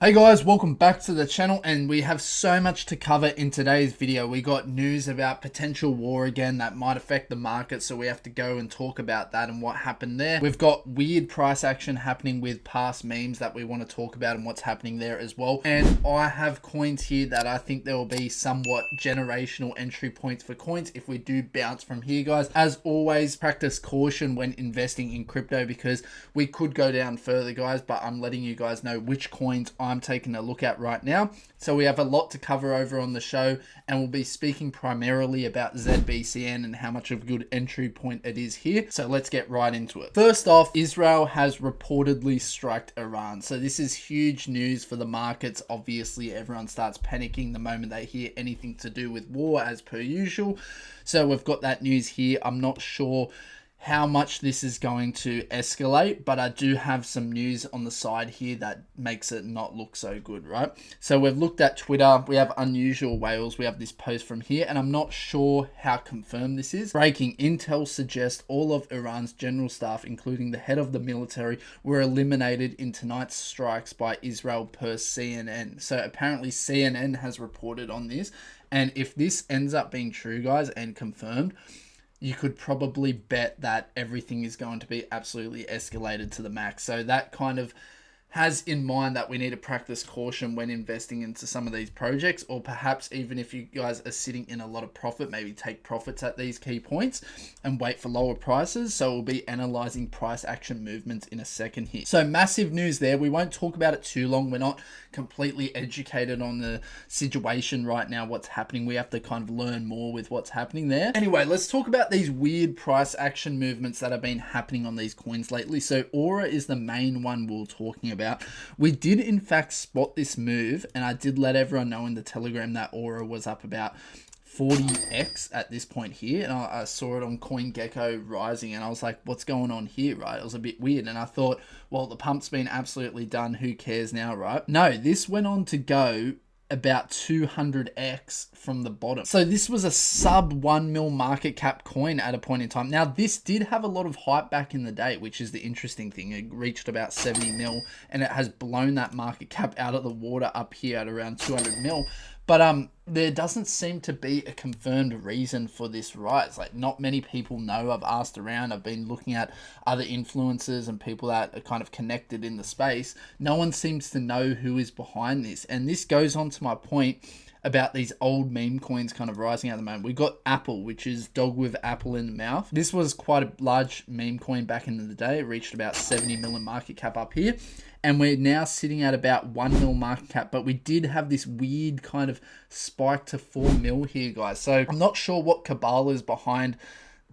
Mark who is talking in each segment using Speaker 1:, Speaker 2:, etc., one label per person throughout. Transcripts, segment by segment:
Speaker 1: Hey guys, welcome back to the channel, and we have so much to cover in today's video. We got news about potential war again that might affect the market, so we have to go and talk about that and what happened there. We've got weird price action happening with past memes that we want to talk about and what's happening there as well. And I have coins here that I think there will be somewhat generational entry points for coins if we do bounce from here, guys. As always, practice caution when investing in crypto because we could go down further, guys, but I'm letting you guys know which coins I'm taking a look at right now. So we have a lot to cover over on the show, and we'll be speaking primarily about ZBCN and how much of a good entry point it is here. So let's get right into it. First off, Israel has reportedly struck Iran. So this is huge news for the markets. Obviously, everyone starts panicking the moment they hear anything to do with war, as per usual. So we've got that news here. I'm not sure how much this is going to escalate, but I do have some news on the side here that makes it not look so good, right? So we've looked at Twitter, we have unusual whales, we have this post from here, and I'm not sure how confirmed this is. Breaking intel suggests all of Iran's general staff, including the head of the military, were eliminated in tonight's strikes by Israel, per CNN. So apparently CNN has reported on this, and if this ends up being true, guys, and confirmed, you could probably bet that everything is going to be absolutely escalated to the max. So that kind of has in mind that we need to practice caution when investing into some of these projects, or perhaps even if you guys are sitting in a lot of profit, maybe take profits at these key points and wait for lower prices. So we'll be analyzing price action movements in a second here. So massive news there. We won't talk about it too long. We're not completely educated on the situation right now, what's happening. We have to kind of learn more with what's happening there. Anyway, let's talk about these weird price action movements that have been happening on these coins lately. So Aura is the main one we're talking about. We did in fact spot this move, and I did let everyone know in the Telegram that Aura was up about 40x at this point here, and I saw it on CoinGecko rising, and I was like, what's going on here, right? It was a bit weird, and I thought, well, the pump's been absolutely done, who cares now, right? No, this went on to go about 200x from the bottom. So this was a sub 1 mil market cap coin at a point in time. Now this did have a lot of hype back in the day, which is the interesting thing. It reached about 70 mil, and it has blown that market cap out of the water up here at around 200 mil. But there doesn't seem to be a confirmed reason for this rise. Like, not many people know. I've asked around. I've been looking at other influencers and people that are kind of connected in the space. No one seems to know who is behind this. And this goes on to my point about these old meme coins kind of rising at the moment. We got Apple, which is dog with apple in the mouth. This was quite a large meme coin back in the day. It reached about 70 million market cap up here. And we're now sitting at about 1 mil market cap, but we did have this weird kind of spike to 4 mil here, guys. So I'm not sure what cabal is behind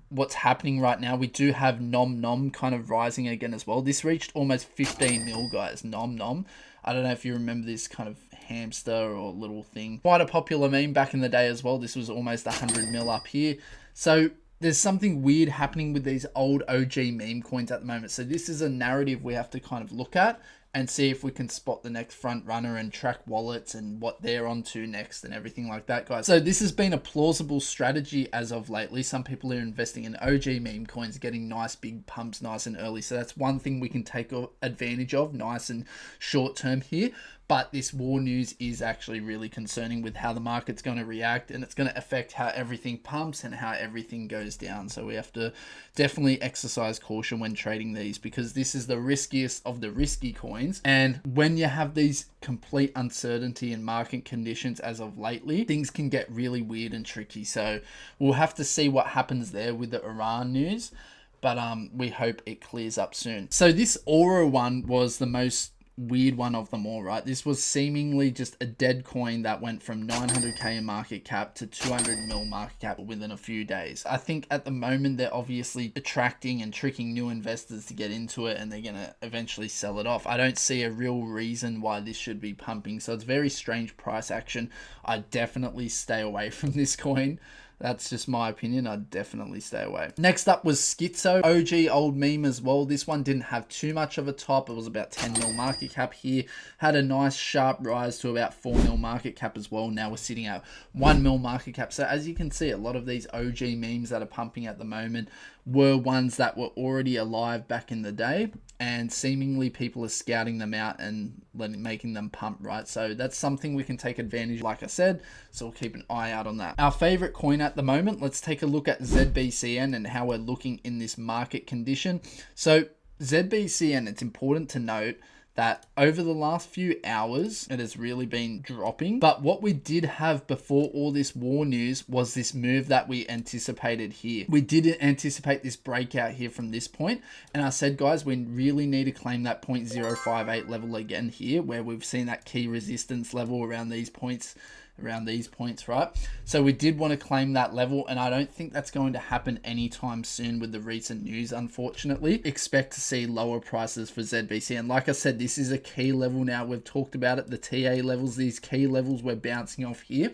Speaker 1: what's happening right now. We do have Nom Nom kind of rising again as well. This reached almost 15 mil, guys. Nom Nom. I don't know if you remember this kind of hamster or little thing. Quite a popular meme back in the day as well. This was almost 100 mil up here. So there's something weird happening with these old OG meme coins at the moment. So this is a narrative we have to kind of look at and see if we can spot the next front runner and track wallets and what they're on to next and everything like that, guys. So this has been a plausible strategy as of lately. Some people are investing in OG meme coins, getting nice big pumps nice and early. So that's one thing we can take advantage of nice and short term here. But this war news is actually really concerning with how the market's going to react, and it's going to affect how everything pumps and how everything goes down. So we have to definitely exercise caution when trading these, because this is the riskiest of the risky coins. And when you have these complete uncertainty in market conditions as of lately, things can get really weird and tricky. So we'll have to see what happens there with the Iran news, but we hope it clears up soon. So this Aura one was the most weird one of them all, right? This was seemingly just a dead coin that went from 900k in market cap to 200 mil market cap within a few days. I think at the moment they're obviously attracting and tricking new investors to get into it, and they're going to eventually sell it off. I don't see a real reason why this should be pumping, so it's very strange price action. I definitely stay away from this coin. That's just my opinion. I'd definitely stay away. Next up was Schizo, OG old meme as well. This one didn't have too much of a top. It was about 10 mil market cap here. Had a nice sharp rise to about 4 mil market cap as well. Now we're sitting at 1 mil market cap. So as you can see, a lot of these OG memes that are pumping at the moment were ones that were already alive back in the day, and seemingly people are scouting them out and making them pump, right? So that's something we can take advantage of, like I said, so we'll keep an eye out on that. Our favorite coin at the moment, let's take a look at ZBCN and how we're looking in this market condition. So ZBCN, it's important to note that over the last few hours, it has really been dropping. But what we did have before all this war news was this move that we anticipated here. We did anticipate this breakout here from this point. And I said, guys, we really need to claim that 0.058 level again here, where we've seen that key resistance level around these points, right? So we did want to claim that level, and I don't think that's going to happen anytime soon with the recent news, unfortunately. Expect to see lower prices for ZBC, and like I said, this is a key level now. We've talked about it, the TA levels, these key levels we're bouncing off here.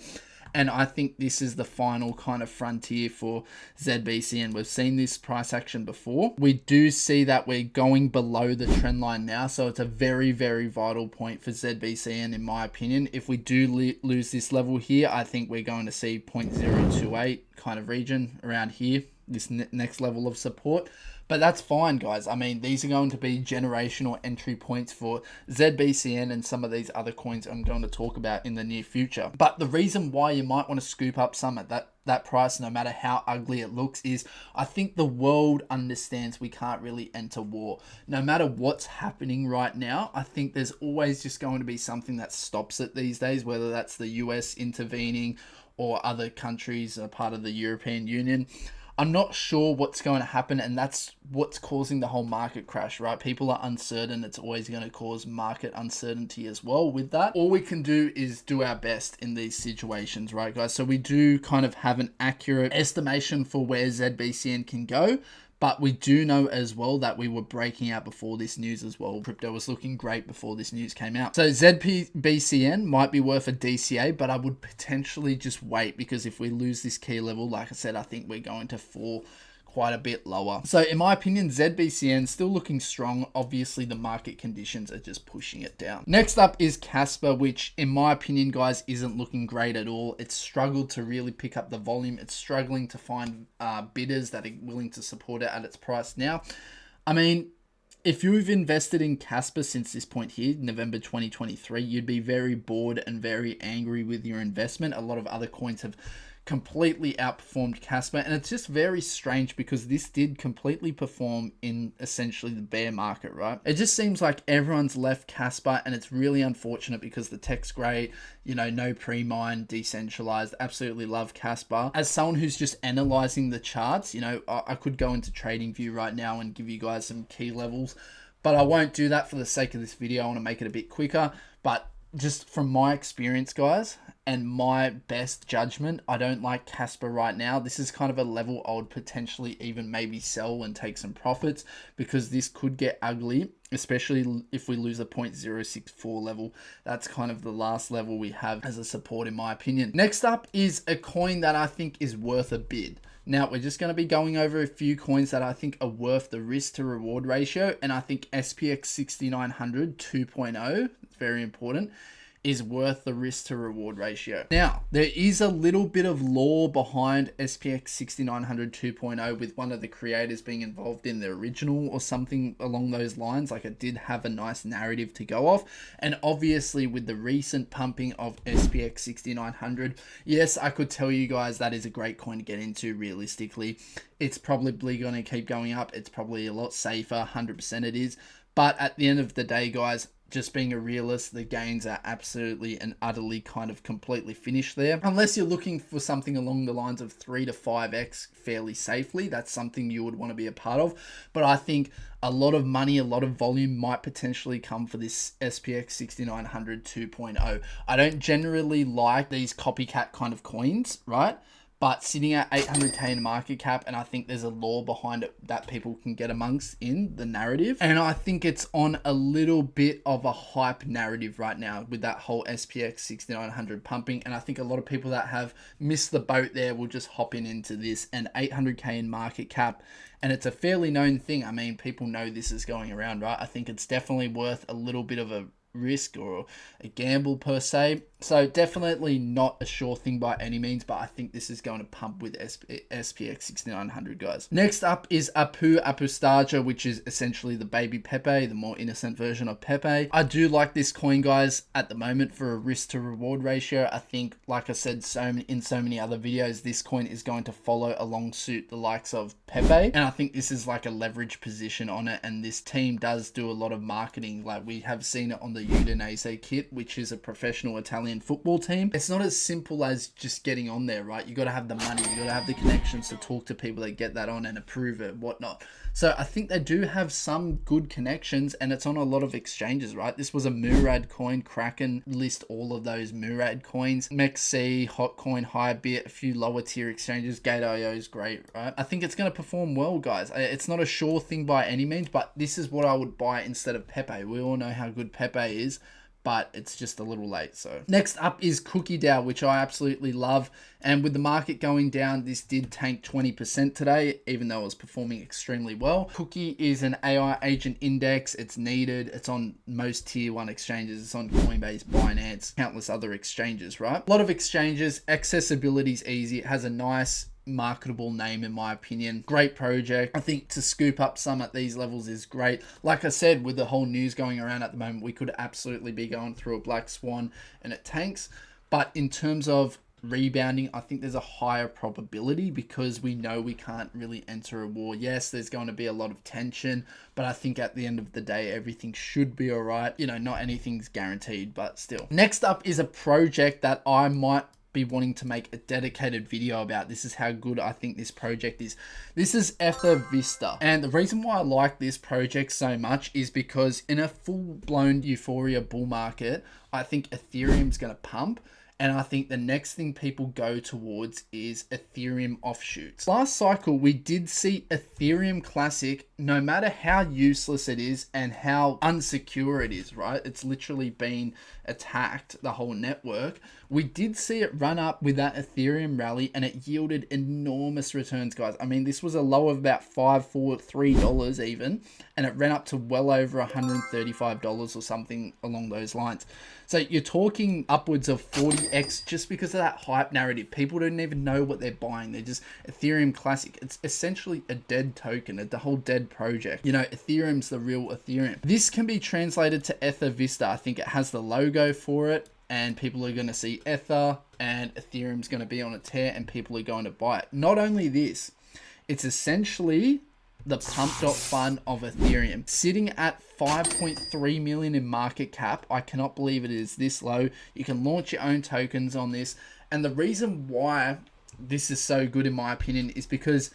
Speaker 1: And I think this is the final kind of frontier for ZBCN. We've seen this price action before. We do see that we're going below the trend line now. So it's a very, very vital point for ZBCN, in my opinion. If we do lose this level here, I think we're going to see 0.028 kind of region around here, this next level of support. But that's fine, guys. I mean, these are going to be generational entry points for ZBCN and some of these other coins I'm going to talk about in the near future. But the reason why you might want to scoop up some at that price, no matter how ugly it looks, is I think the world understands we can't really enter war. No matter what's happening right now, I think there's always just going to be something that stops it these days, whether that's the US intervening or other countries are part of the European Union. I'm not sure what's going to happen, and that's what's causing the whole market crash, right? People are uncertain. It's always going to cause market uncertainty as well with that. All we can do is do our best in these situations, right, guys? So we do kind of have an accurate estimation for where ZBCN can go, but we do know as well that we were breaking out before this news as well. Crypto was looking great before this news came out. So ZBCN might be worth a DCA, but I would potentially just wait, because if we lose this key level, like I said, I think we're going to fall quite a bit lower. So in my opinion, ZBCN still looking strong. Obviously the market conditions are just pushing it down. Next up is Casper, which in my opinion, guys, isn't looking great at all. It's struggled to really pick up the volume. It's struggling to find bidders that are willing to support it at its price now. I mean, if you've invested in Casper since this point here, November 2023, you'd be very bored and very angry with your investment. A lot of other coins have completely outperformed Casper, and it's just very strange because this did completely perform in essentially the bear market, right? It just seems like everyone's left Casper, and it's really unfortunate because the tech's great, you know, no pre-mine, decentralized, absolutely love Casper. As someone who's just analyzing the charts, you know, I could go into TradingView right now and give you guys some key levels, but I won't do that for the sake of this video. I want to make it a bit quicker, but just from my experience, guys, and my best judgment, I don't like Casper right now. This is kind of a level I would potentially even maybe sell and take some profits, because this could get ugly, especially if we lose a 0.064 level. That's kind of the last level we have as a support, in my opinion. Next up is a coin that I think is worth a bid. Now, we're just going to be going over a few coins that I think are worth the risk to reward ratio. And I think SPX 6900 2.0, it's very important, is worth the risk to reward ratio. Now, there is a little bit of lore behind SPX 6900 2.0 with one of the creators being involved in the original or something along those lines. Like, it did have a nice narrative to go off. And obviously with the recent pumping of SPX 6900, yes, I could tell you guys that is a great coin to get into realistically. It's probably going to keep going up. It's probably a lot safer, 100% it is. But at the end of the day, guys, just being a realist, the gains are absolutely and utterly kind of completely finished there. Unless you're looking for something along the lines of 3 to 5x fairly safely, that's something you would want to be a part of. But I think a lot of money, a lot of volume might potentially come for this SPX 6900 2.0. I don't generally like these copycat kind of coins, right? But sitting at 800k in market cap, and I think there's a lore behind it that people can get amongst in the narrative. And I think it's on a little bit of a hype narrative right now with that whole SPX 6900 pumping. And I think a lot of people that have missed the boat there will just hop into this, and 800k in market cap. And it's a fairly known thing. I mean, people know this is going around, right? I think it's definitely worth a little bit of a risk or a gamble per se. So definitely not a sure thing by any means, but I think this is going to pump with SPX 6900, guys. Next up is Apu Apustaja, which is essentially the baby Pepe, the more innocent version of Pepe. I do like this coin, guys, at the moment for a risk to reward ratio. I think, like I said in so many other videos, this coin is going to follow along suit the likes of Pepe, and I think this is like a leverage position on it, and this team does do a lot of marketing. Like, we have seen it on the Udinese kit, which is a professional Italian football team. It's not as simple as just getting on there, right? You got to have the money, you got to have the connections to talk to people that get that on and approve it, whatnot. So I think they do have some good connections, and it's on a lot of exchanges, right? This was a Murad coin. Kraken list all of those Murad coins. MEXC, Hotcoin, Highbit, a few lower tier exchanges. Gate.io is great, right? I think it's going to perform well, guys. It's not a sure thing by any means, but this is what I would buy instead of Pepe. We all know how good Pepe is, but it's just a little late. So next up is Cookie DAO, which I absolutely love. And with the market going down, this did tank 20% today, even though it was performing extremely well. Cookie is an AI agent index. It's needed. It's on most tier 1 exchanges. It's on Coinbase, Binance, countless other exchanges, right? A lot of exchanges. Accessibility is easy. It has a nice marketable name, in my opinion. Great project. I think to scoop up some at these levels is great. Like I said, with the whole news going around at the moment, we could absolutely be going through a black swan and it tanks. But in terms of rebounding, I think there's a higher probability because we know we can't really enter a war. Yes, there's going to be a lot of tension, but I think at the end of the day, everything should be all right. You know, not anything's guaranteed, but still. Next up is a project that I might be wanting to make a dedicated video about. This is how good I think this project is. This is Ether Vista, and the reason why I like this project so much is because in a full-blown euphoria bull market, I think Ethereum's going to pump. And I think the next thing people go towards is Ethereum offshoots. Last cycle, we did see Ethereum Classic, no matter how useless it is and how unsecure it is, right? It's literally been attacked, the whole network. We did see it run up with that Ethereum rally and it yielded enormous returns, guys. I mean, this was a low of about $5, $4, $3 even, and it ran up to well over $135 or something along those lines. So you're talking upwards of 40x just because of that hype narrative. People don't even know what they're buying. They're just Ethereum Classic. It's essentially a dead token, the whole dead project. You know, Ethereum's the real Ethereum. This can be translated to Ether Vista. I think it has the logo for it, and people are going to see Ether, and Ethereum's going to be on a tear, and people are going to buy it. Not only this, it's essentially the pump.fun of Ethereum, sitting at 5.3 million in market cap. I cannot believe it is this low. You can launch your own tokens on this, and the reason why this is so good in my opinion is because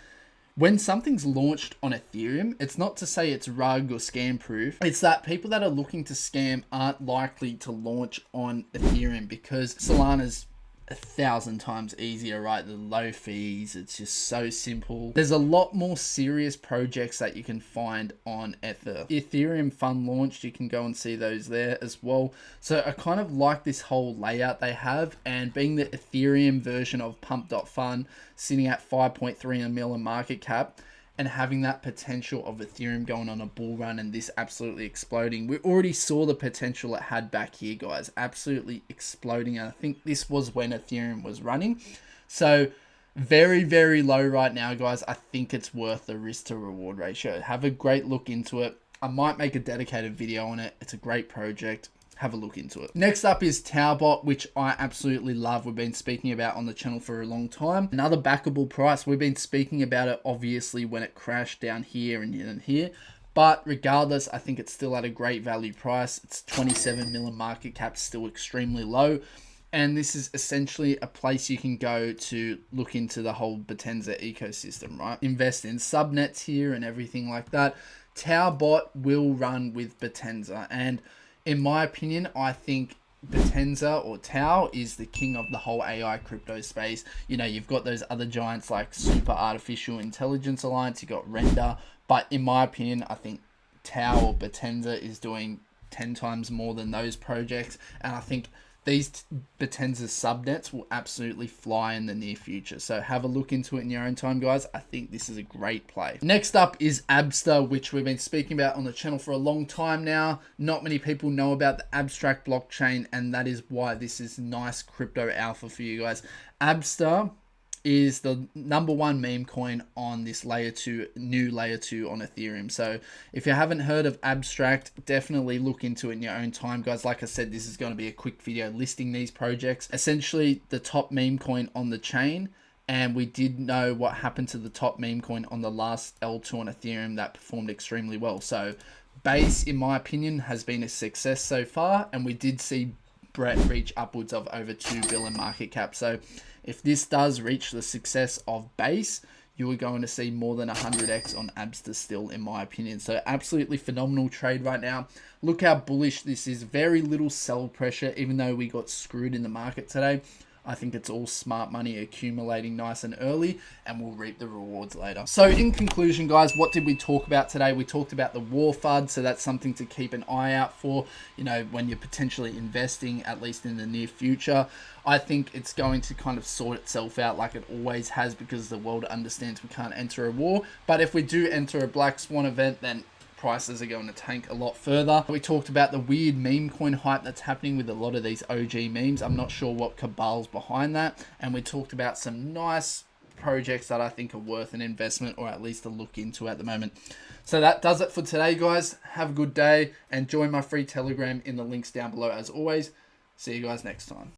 Speaker 1: when something's launched on Ethereum, it's not to say it's rug or scam proof. It's that people that are looking to scam aren't likely to launch on Ethereum because Solana's 1,000 times easier, right? The low fees, it's just so simple. There's a lot more serious projects that you can find on Ether. Ethereum Fund launched, you can go and see those there as well. So I kind of like this whole layout they have, and being the Ethereum version of Pump.Fun, sitting at 5.3 million market cap, and having that potential of Ethereum going on a bull run and this absolutely exploding. We already saw the potential it had back here, guys. Absolutely exploding. And I think this was when Ethereum was running. So very, very low right now, guys. I think it's worth the risk to reward ratio. Have a great look into it. I might make a dedicated video on it. It's a great project. Have a look into it. Next up is Taobot, which I absolutely love. We've been speaking about on the channel for a long time. Another backable price. We've been speaking about it obviously when it crashed down here and here. But regardless, I think it's still at a great value price. It's 27 million market cap, still extremely low. And this is essentially a place you can go to look into the whole Potenza ecosystem, right? Invest in subnets here and everything like that. Taobot will run with Potenza, and in my opinion, I think Potenza or Tau is the king of the whole AI crypto space. You know, you've got those other giants like Super Artificial Intelligence Alliance, you got Render, but in my opinion, I think Tau or Potenza is doing 10 times more than those projects, and I think these Potenza subnets will absolutely fly in the near future. So have a look into it in your own time, guys. I think this is a great play. Next up is Abster, which we've been speaking about on the channel for a long time now. Not many people know about the Abstract blockchain, and that is why this is nice crypto alpha for you guys. Abster is the #1 meme coin on this new layer 2 on Ethereum. So if you haven't heard of Abstract, definitely look into it in your own time, guys. Like I said, this is going to be a quick video listing these projects. Essentially the top meme coin on the chain, and we did know what happened to the top meme coin on the last L2 on Ethereum that performed extremely well. So Base, in my opinion, has been a success so far, and we did see Brett reach upwards of over 2 billion market cap. So if this does reach the success of Base, you are going to see more than 100x on Abster still, in my opinion. So absolutely phenomenal trade right now. Look how bullish this is. Very little sell pressure, even though we got screwed in the market today. I think it's all smart money accumulating nice and early, and we'll reap the rewards later. So in conclusion, guys, what did we talk about today? We talked about the war FUD, so that's something to keep an eye out for, you know, when you're potentially investing, at least in the near future. I think it's going to kind of sort itself out like it always has, because the world understands we can't enter a war. But if we do enter a black swan event, then prices are going to tank a lot further. We talked about the weird meme coin hype that's happening with a lot of these OG memes. I'm not sure what cabal's behind that. And we talked about some nice projects that I think are worth an investment, or at least a look into at the moment. So that does it for today, guys. Have a good day and join my free Telegram in the links down below as always. See you guys next time.